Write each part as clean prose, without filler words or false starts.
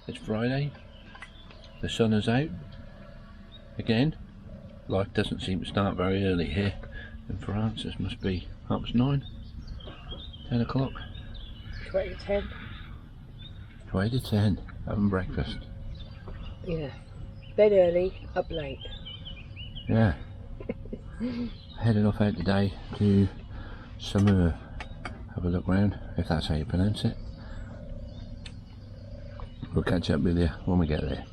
It's Friday. The sun is out. Again, life doesn't seem to start very early here in France. It must be 9:30, 10 o'clock. 20 to 10. 20 to 10, having breakfast. Yeah. Bed early, up late. Yeah. Heading off out today to Samura. Have a look round, if that's how you pronounce it. We'll catch up with you when we get there.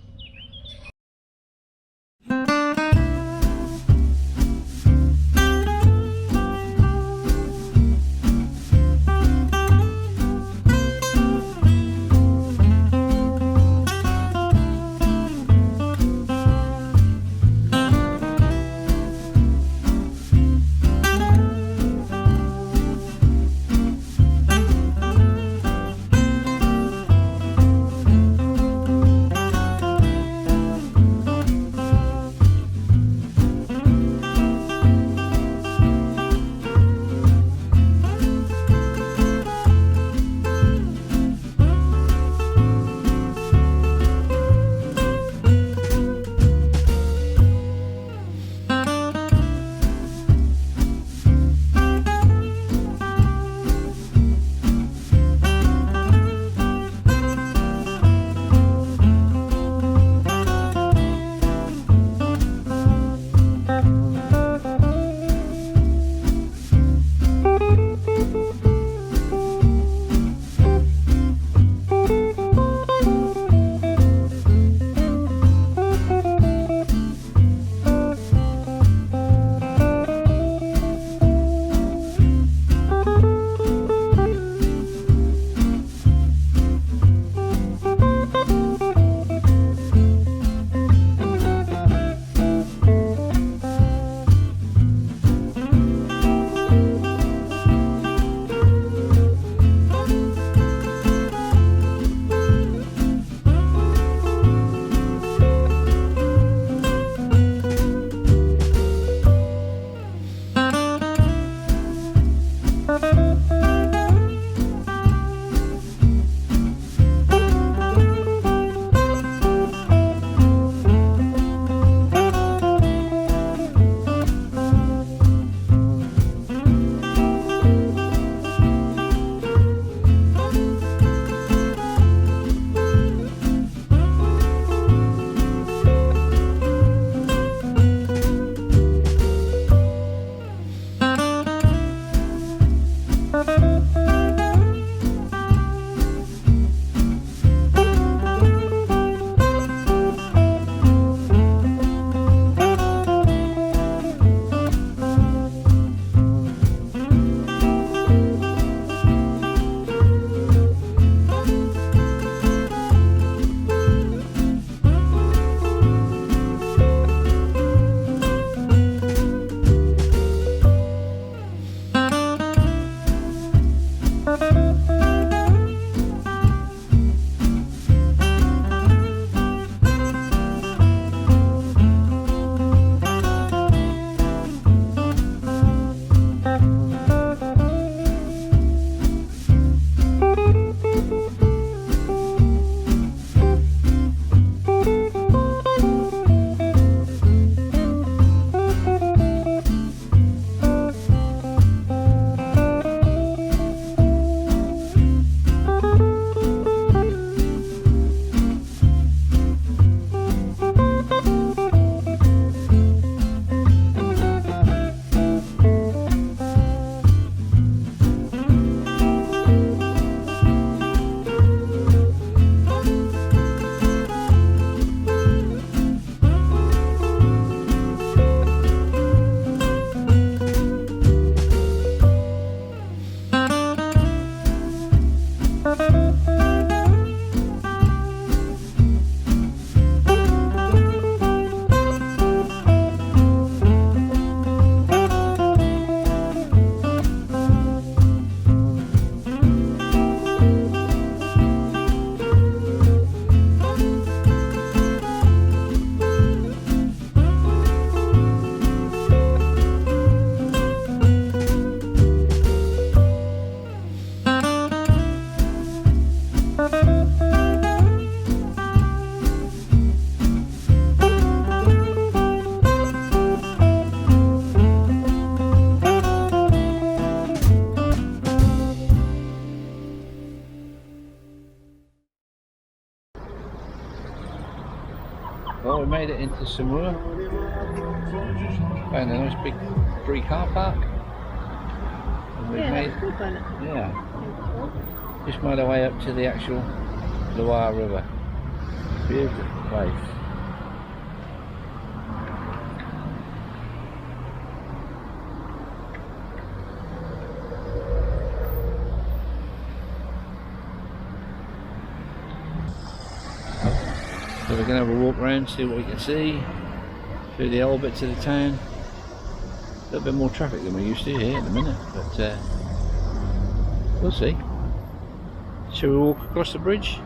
Well, we made it into Samura. Found a nice big free car park. And we've made, that's good, wasn't it? yeah, just made our way up to the actual Loire River. Beautiful place. So we're going to have a walk around, see what we can see, through the old bits of the town. A little bit more traffic than we used to here at the minute, but we'll see. Shall we walk across the bridge?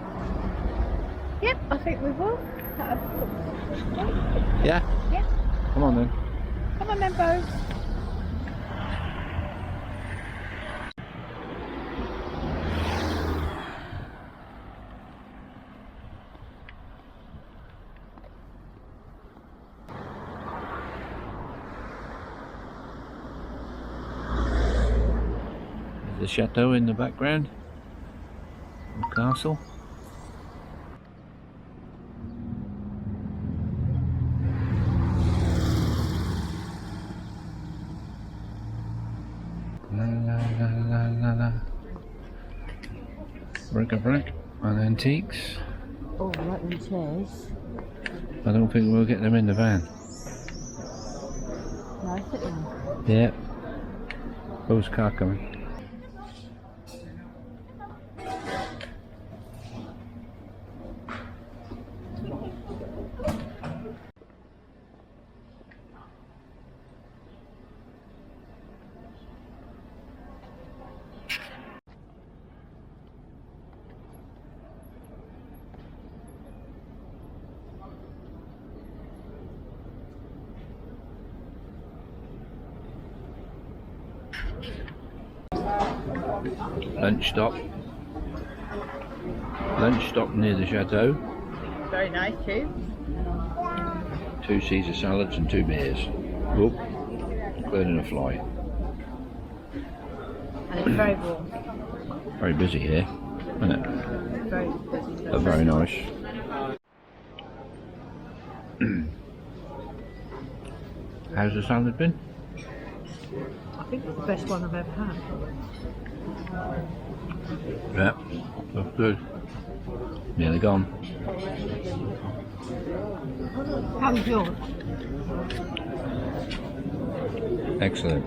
Yep, I think we will. Yeah? Yep. Come on then. Come on then, Bo. The chateau in the background, the castle. La la la la la la. Bric-a-brac and antiques. Oh, right in chairs. I don't think we'll get them in the van. No, sit down. Yeah. Who's car coming? Lunch stop near the chateau. Very nice too. 2 Caesar salads and 2 beers. Oop, including a fly. And it's very warm. Very busy here, isn't it? Very busy. But very nice. How's the salad been? I think it's the best one I've ever had. Yeah, that's good. Nearly gone. How's yours? Excellent.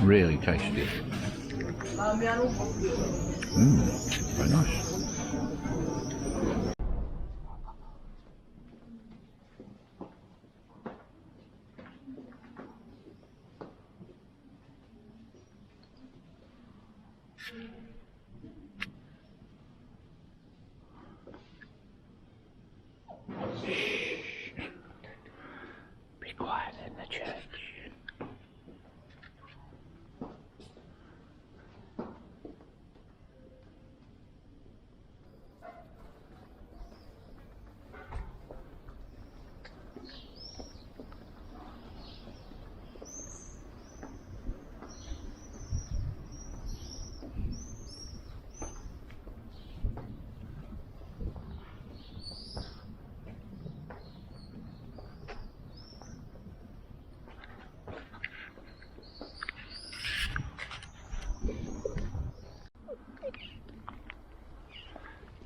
Really tasty. Very nice. Be quiet in the church.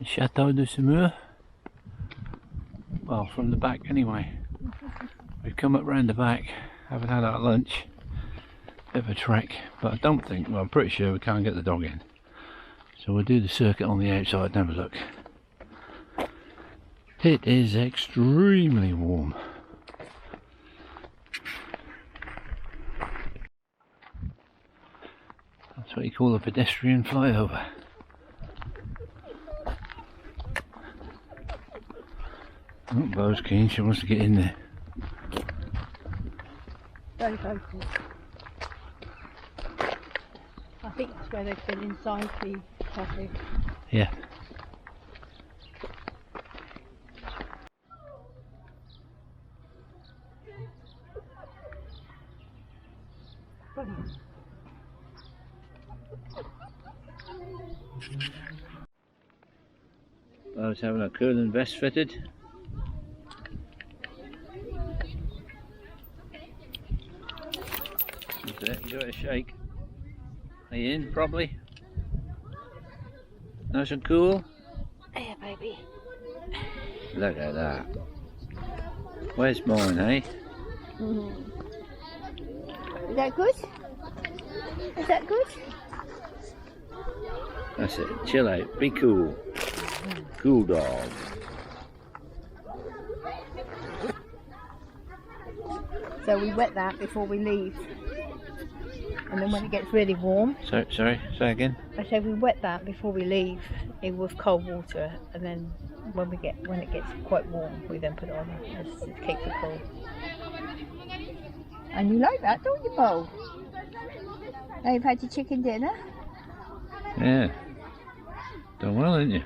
Chateau de Saumur. Well, from the back anyway. We've come up round the back, haven't had our lunch. Bit of a trek, but I don't think, well, I'm pretty sure we can't get the dog in. So we'll do the circuit on the outside and have a look. It is extremely warm. That's what you call a pedestrian flyover. Oh, Bo's keen, she wants to get in there. Very vocal. I think that's where they've been inside the cafe. Yeah. Brilliant. I was having a cooling vest fitted. That's it, give it a shake. Are you in properly? Nice and cool? Yeah, baby. Look at that. Where's mine, eh? Is that good? Is that good? That's it, chill out, be cool. Cool dog. So we wet that before we leave. And then when it gets really warm, Sorry, say again? I said we wet that before we leave with cold water, and then when it gets quite warm, we then put it on just to keep it cool. And you like that, don't you, Paul? Now you've had your chicken dinner. Yeah. Done well, didn't you?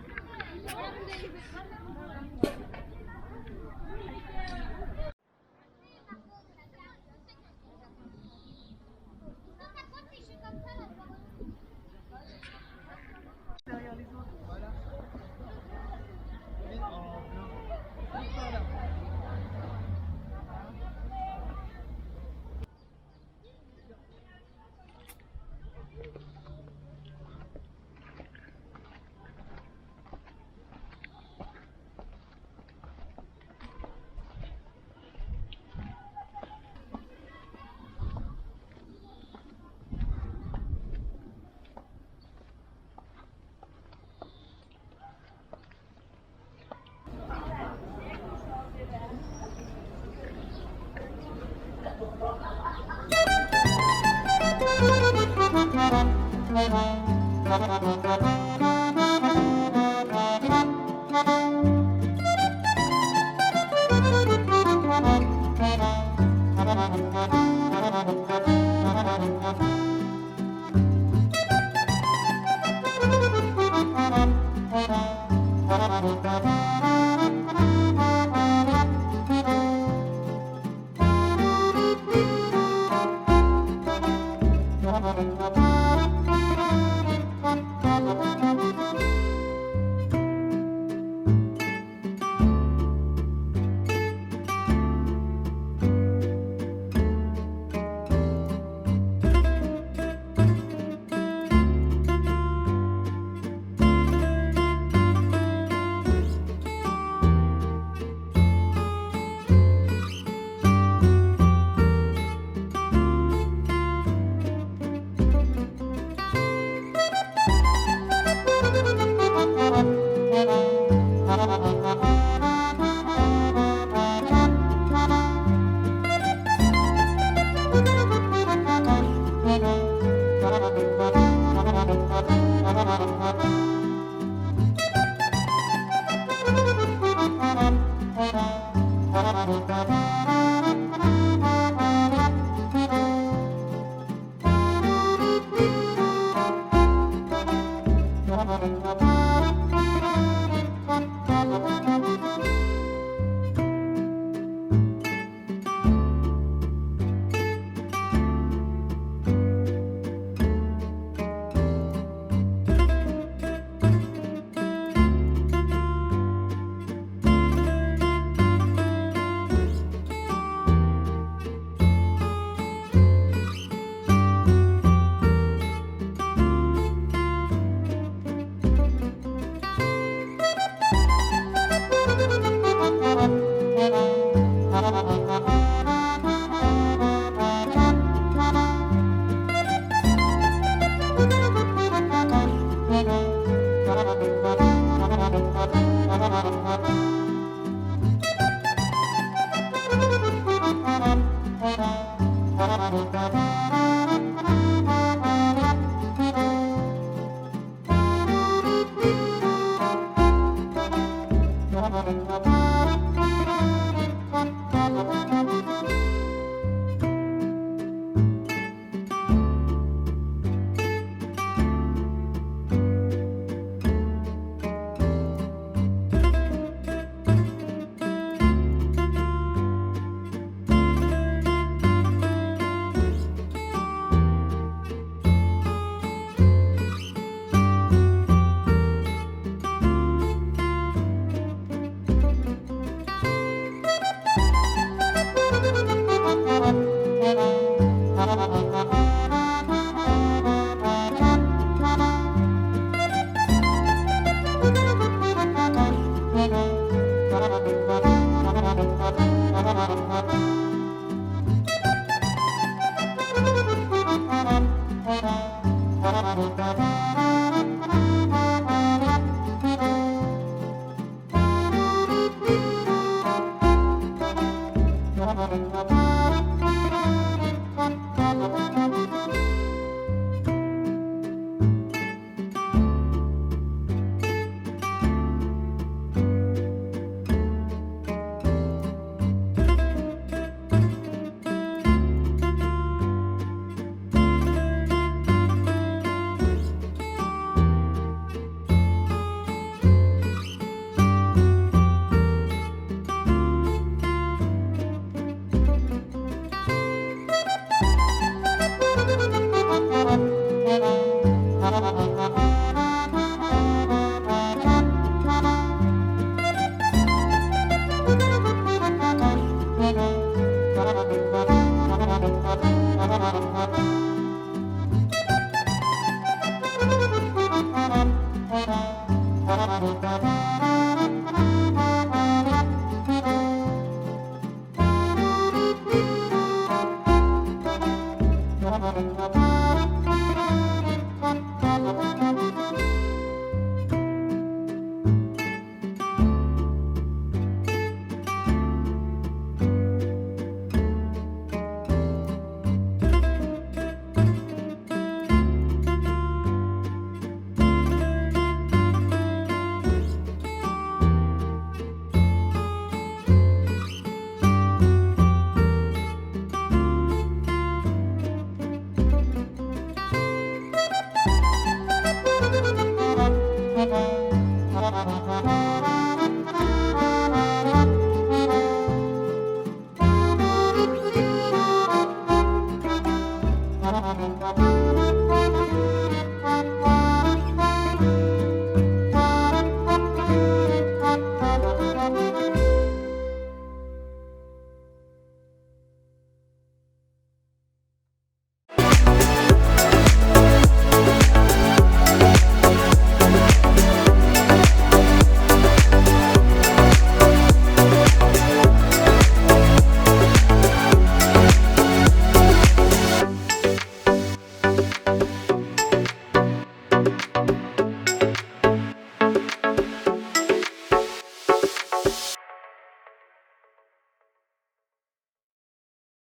Bye.